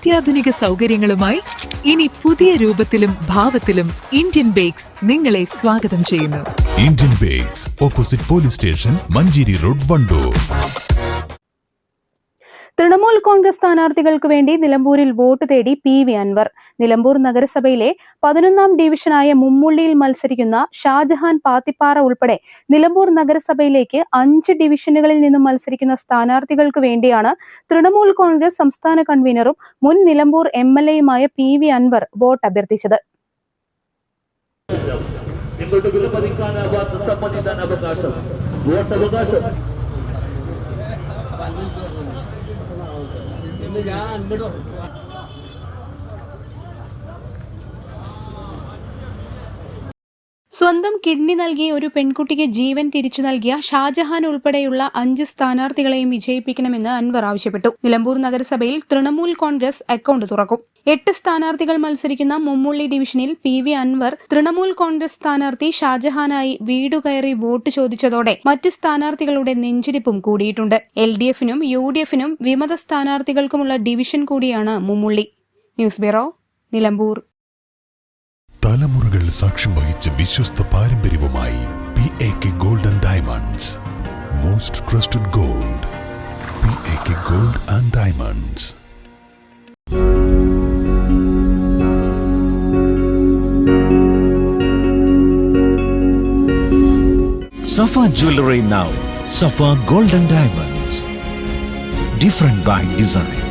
അത്യാധുനിക സൗകര്യങ്ങളുമായി ഇനി പുതിയ രൂപത്തിലും ഭാവത്തിലും ഇന്ത്യൻ ബേക്സ് നിങ്ങളെ സ്വാഗതം ചെയ്യുന്നു. Indian bakes, opposite police station, Manjeri road, Wandoor. Trinamool Congress സ്ഥാനാർത്ഥികൾക്ക് വേണ്ടി നിലമ്പൂരിൽ വോട്ട് തേടി PV അൻവർ. നിലമ്പൂർ നഗരസഭയിലെ 11ാം ഡിവിഷനായ മുമ്മുള്ളിയിൽ മത്സരിക്കുന്ന ഷാജഹാൻ പാത്തിപ്പാറ ഉൾപ്പെടെ നിലമ്പൂർ നഗരസഭയിലേക്ക് 5 ഡിവിഷനുകളിൽ നിന്നും മത്സരിക്കുന്ന സ്ഥാനാർത്ഥികൾക്ക് വേണ്ടിയാണ് തൃണമൂൽ കോൺഗ്രസ് സംസ്ഥാന കൺവീനറും മുൻ നിലമ്പൂർ MLAയുമായ PV അൻവർ വോട്ട് അഭ്യർത്ഥിച്ചത്. സ്വന്തം കിഡ്നി നൽകി ഒരു പെൺകുട്ടിക്ക് ജീവൻ തിരിച്ചു നൽകിയ ഷാജഹാൻ ഉൾപ്പെടെയുള്ള 5 സ്ഥാനാർത്ഥികളെയും വിജയിപ്പിക്കണമെന്ന് അൻവർ ആവശ്യപ്പെട്ടു. നിലമ്പൂർ നഗരസഭയിൽ തൃണമൂൽ കോൺഗ്രസ് അക്കൌണ്ട് തുറക്കും. 8 സ്ഥാനാർത്ഥികൾ മത്സരിക്കുന്ന മുമ്മുള്ളി ഡിവിഷനിൽ PV അൻവർ തൃണമൂൽ കോൺഗ്രസ് സ്ഥാനാർത്ഥി ഷാജഹാനായി വീടുകയറി വോട്ട് ചോദിച്ചതോടെ മറ്റ് സ്ഥാനാർത്ഥികളുടെ നെഞ്ചിടിപ്പും കൂടിയിട്ടുണ്ട്. LDFനും UDFനും വിമത സ്ഥാനാർത്ഥികൾക്കുമുള്ള ഡിവിഷൻ കൂടിയാണ് മുമ്മുള്ളി. News bureau, Nilambur. തലമുറകൾ സാക്ഷ്യം വഹിച്ച വിശ്വസ്ത പാരമ്പര്യവുമായി PAK gold and diamonds. Most trusted gold, PAK gold and diamonds. Safa Jewelry now. Safa Gold and Diamonds. Different by design.